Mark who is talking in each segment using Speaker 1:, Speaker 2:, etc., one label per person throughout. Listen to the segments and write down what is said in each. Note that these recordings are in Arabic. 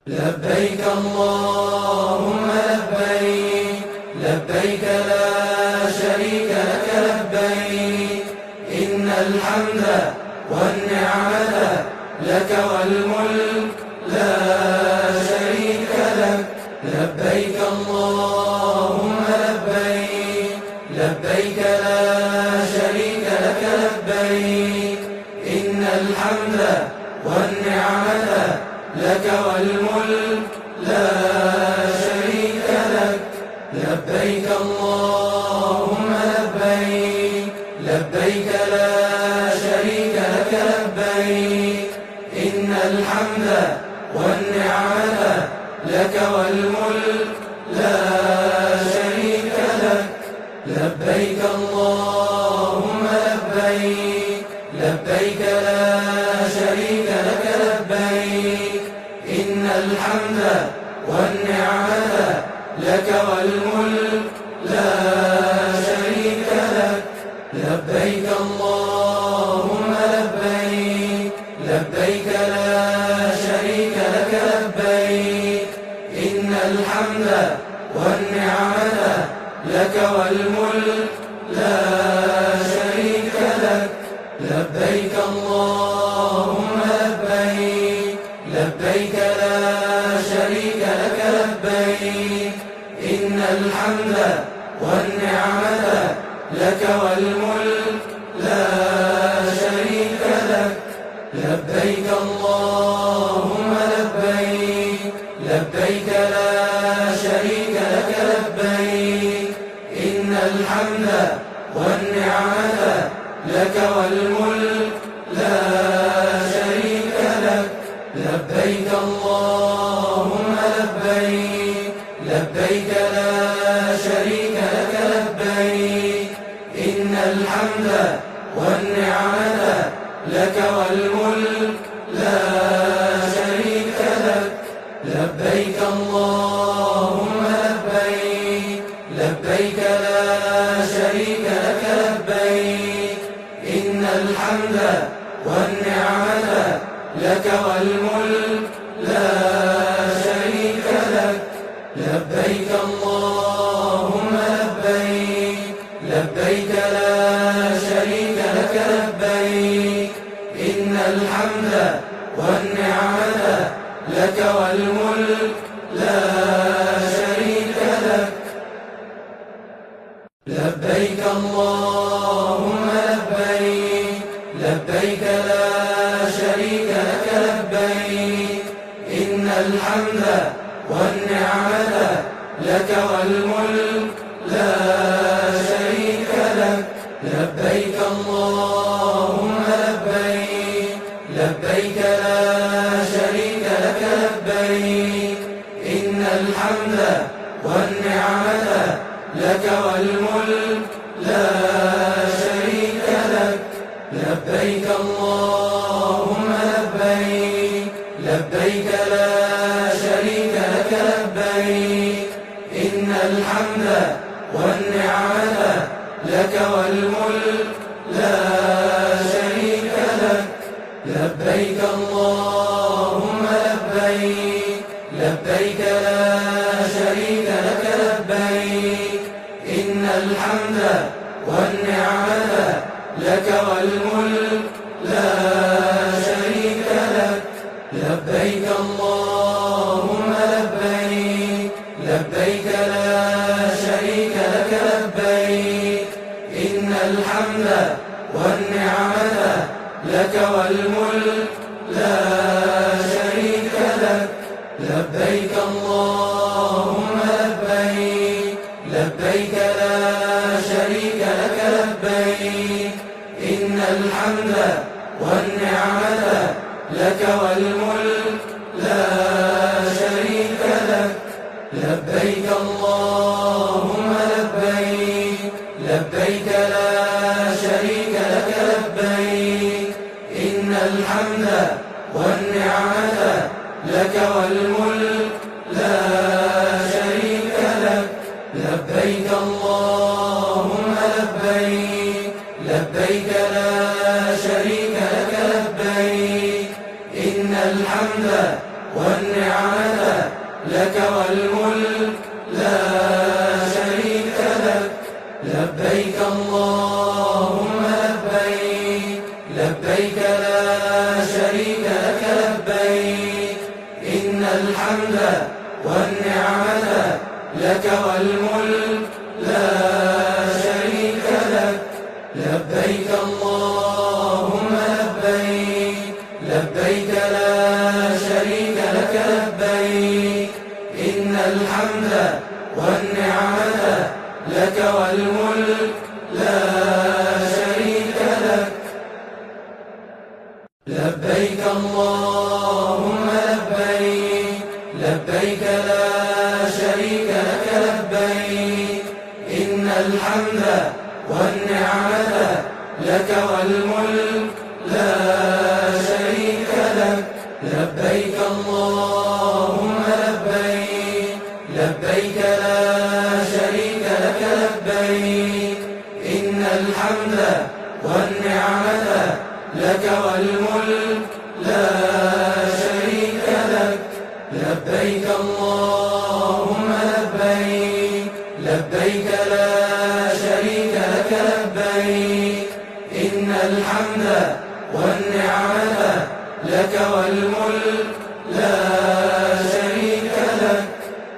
Speaker 1: لبيك اللهم لبيك، لبيك لا شريك لك لبيك، إن الحمد والنعمة لك والملك لا شريك لك. لبيك اللهم لبيك، لبيك لا شريك لك لبيك، إن الحمد والنعمة لك والملك لا شريك لك. لبيك اللهم لبيك، لبيك لا شريك لك لبيك، إن الحمد والنعمة لك والملك لا شريك لك. لبيك اللهم لبيك، لبيك لا شريك لك لبيك، إن الحمد والنعمة لك والملك لا شريك لك. لبيك اللهم لبيك، لبيك لا شريك لك لبيك، إن الحمد والنعمة لك والملك لا شريك لك. لبيك اللهم لبيك، لبيك لا شريك لك لبيك، إن الحمد والنعمة لك والملك لا شريك لك. لبيك اللهم لبيك، لبيك لا شريك لك لبيك، إن الحمد والنعمة لك والملك لا شريك لك. لبيك اللهم لبيك، لبيك لا شريك لك لبيك، إن الحمد والنعمة لك والملك لا شريك لك. لبيك اللهم لبيك، لبيك لا شريك لك لبيك، إن الحمد والنعمة لك والملك لا شريك لك. لبيك اللهم لبيك، لبيك لا شريك لك لبيك، إن الحمد والنعمة لك والملك لا شريك لك. لبيك اللهم لبيك، لبيك لا شريك لك لبيك، إن الحمد والنعمة لك والملك لا شريك لك. لبيك اللهم لبيك، لبيك لا شريك لك لبيك، إن الحمد والنعمة لك والملك لا شريك لك. لبيك اللهم لبيك، لبيك لا شريك لك لبيك، إن الحمد والنعمة لك والملك لا شريك لك. لبيك اللهم لبيك، لبيك لا شريك لك لبيك، إن الحمد والنعمة لك والملك لا شريك لك. لبيك اللهم لبيك، لبيك لا شريك لك لبيك، إن الحمد والنعمة لك والملك لا شريك لك. لبيك اللهم لبيك، لبيك لا شريك لك لبيك، إن الحمد والنعمة لك والملك لا شريك لك. لبيك اللهم لبيك، لبيك لا شريك لك لبيك، إن الحمد والنعمة لك والملك لا شريك لك. لبيك اللهم لبيك، لبيك لا شريك لك لبيك، إن الحمد والنعمة لك والملك لا شريك لك. لبيك اللهم لبيك، لبيك لا شريك لك لبيك، إن الحمد والنعمة لك والملك لا شريك لك. لبيك اللهم لبيك، لبيك لا شريك لك لبيك، إن الحمد والنعمة لك والملك لا شريك لك. لبيك اللهم لبيك، لبيك لا شريك لك لبيك، إن الحمد والنعمة لك والملك لا شريك لك. لبيك اللهم لبيك، لبيك لا شريك لك لبيك، إن الحمد والنعمة لك والملك لا شريك لك. لبيك اللهم لبيك، لبيك لا شريك لك لبيك، إن الحمد والنعمة لك والملك لا شريك لك.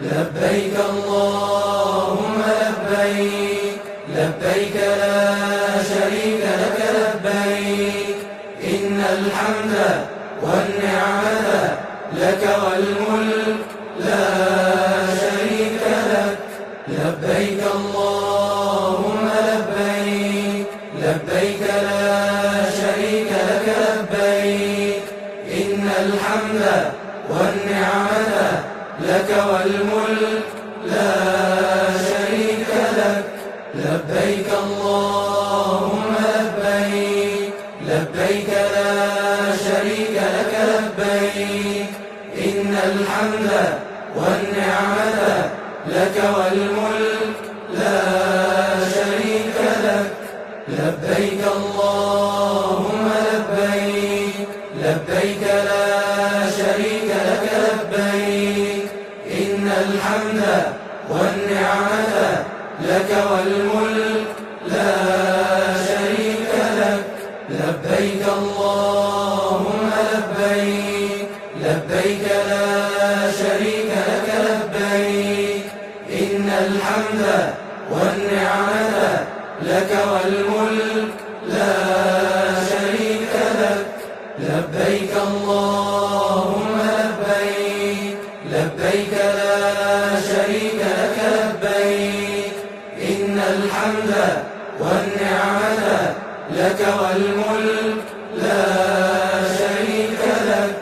Speaker 1: لبيك اللهم لبيك، لبيك لا شريك لك لبيك، إن الحمد والنعمة لك والملك لا شريك لك. لبيك اللهم لبيك، لبيك لا شريك لك لبيك، إن الحمد والنعمة لك والملك لا شريك لك. لبيك اللهم لبيك، لبيك لا شريك لك لبيك، إن الحمد والنعمة لك والملك لا شريك لك. لبيك اللهم لبيك، لبيك لا شريك لك لبيك، إن الحمد والنعمة لك والملك لا شريك لك. لبيك اللهم لبيك، لبيك لا شريك لك لبيك، إن الحمد والنعمة لك والملك لا شريك لك. لبيك اللهم لبيك، لبيك لا شريك لك لبيك، إن الحمد والنعمة لك والملك لا شريك لك.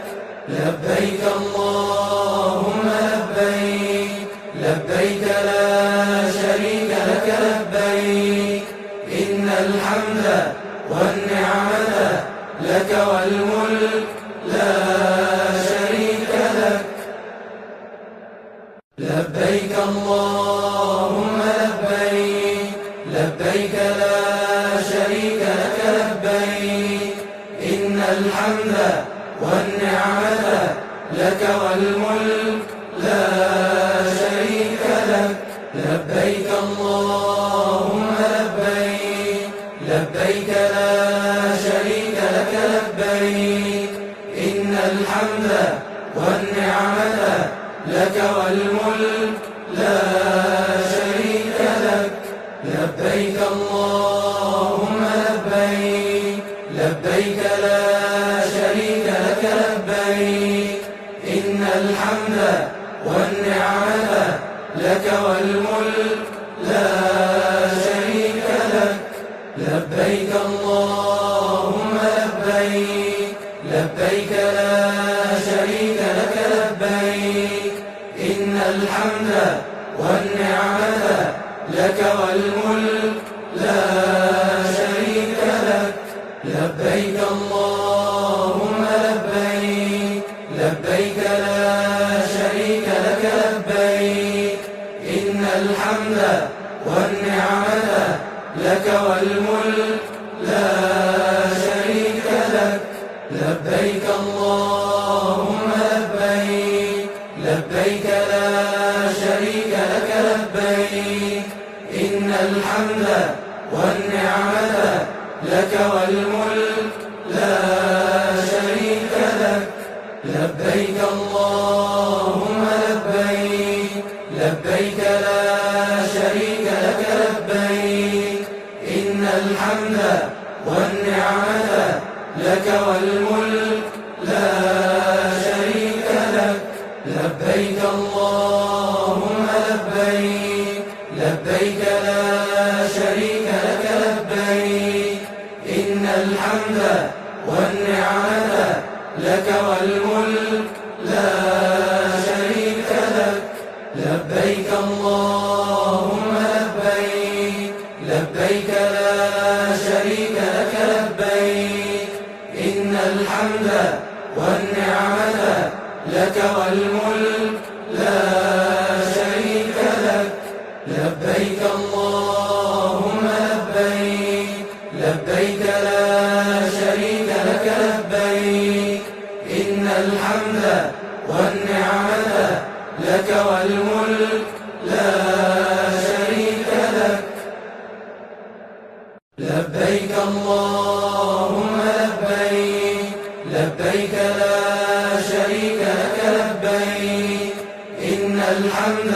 Speaker 1: لبيك اللهم لبيك، لبيك لا شريك لك لبيك، إن الحمد والنعمة لك والملك لا شريك لك. لبيك اللهم لبيك، لبيك لا شريك لك لبيك، إن الحمد والنعمة لك والملك لا شريك لك. لبيك اللهم لبيك، لبيك لا شريك لك لبيك، إن الحمد والنعمة لك والملك لا شريك لك. لبيك اللهم لبيك، لبيك لا شريك لك لبيك، إن الحمد والنعمة لك والملك لا شريك لك. لبيك اللهم لبيك، لبيك لا شريك لك لبيك، إن الحمد والنعمة لك والملك لا شريك لك. لبيك اللهم لبيك، لبيك لا شريك لك لبيك، إن الحمد والنعمة لك والملك لا شريك لك. لبيك اللهم لبيك، لبيك لا شريك لك لبيك إن الحمد والنعمة لك والملك لا شريك لك لبيك اللهم لبيك لبيك لا شريك لك لبيك إن الحمد والنعمة لك والملك لا شريك لك لبيك اللهم لبيك لبيك لا شريك لك لبيك إن الحمد والنعمة لك والملك لا شريك لك لبيك اللهم لبيك لبيك لا شريك لك لبيك إن الحمد والنعمة لك والملك لا شريك لك لبيك اللهم لبيك لبيك لا شريك لك لبيك إن الحمد والنعمة لك والملك لا شريك لك لبيك اللهم لبيك لبيك لا شريك لك لبيك إن الحمد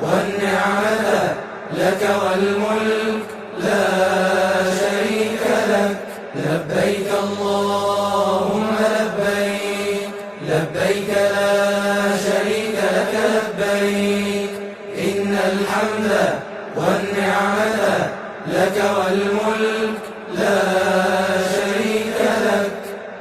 Speaker 1: والنعمة لك والملك لا شريك لك لبيك اللهم لبيك لبيك لا شريك لك لبيك إن الحمد والنعمة لك والملك لا شريك لك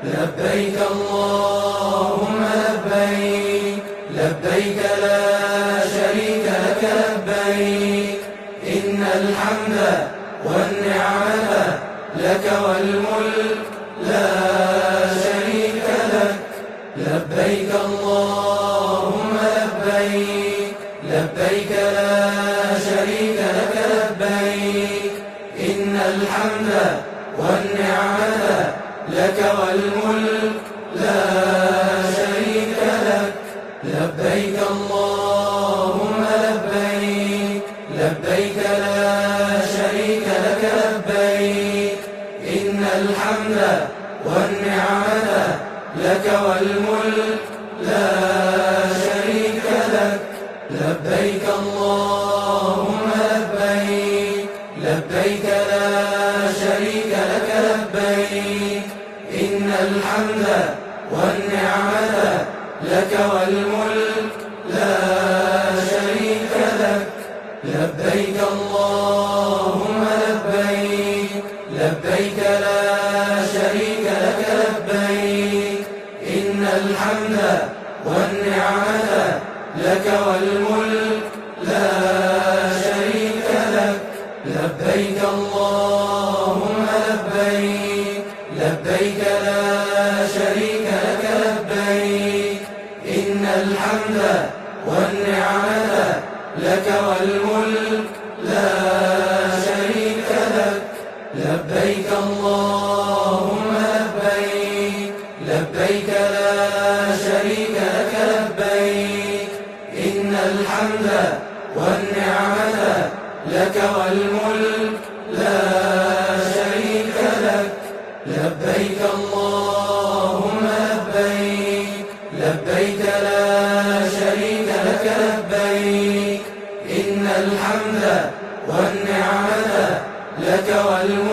Speaker 1: لبيك اللهم لبيك لبيك لا شريك لك لبيك إن الحمد والنعمة لك والملك لا شريك لك لبيك اللهم لبيك لبيك لا شريك لك لبيك إن الحمد والنعمة لك والملك لا شريك لك لبيك اللهم لبيك لبيك لا شريك لك لبيك إن الحمد والنعمة لك والملك لا شريك لك لبيك اللهم لبيك لبيك لا شريك لك لبيك إن الحمد والنعمة لك والملك لا شريك لك لبيك اللهم لبيك لبيك لا شريك لك لبيك إن الحمد والنعمة لك والملك لا شريك لك لبيك اللهم لبيك لبيك لا شريك لك لبيك إن الحمد والنعمة لك والملك لا شريك لك لبيك اللهم لبيك لبيك لا شريك لك لبيك إن الحمد والنعمة لك والملك لا شريك لك لبيك اللهم لبيك لبيك لا شريك لك لبيك إن الحمد والنعمة لك والملك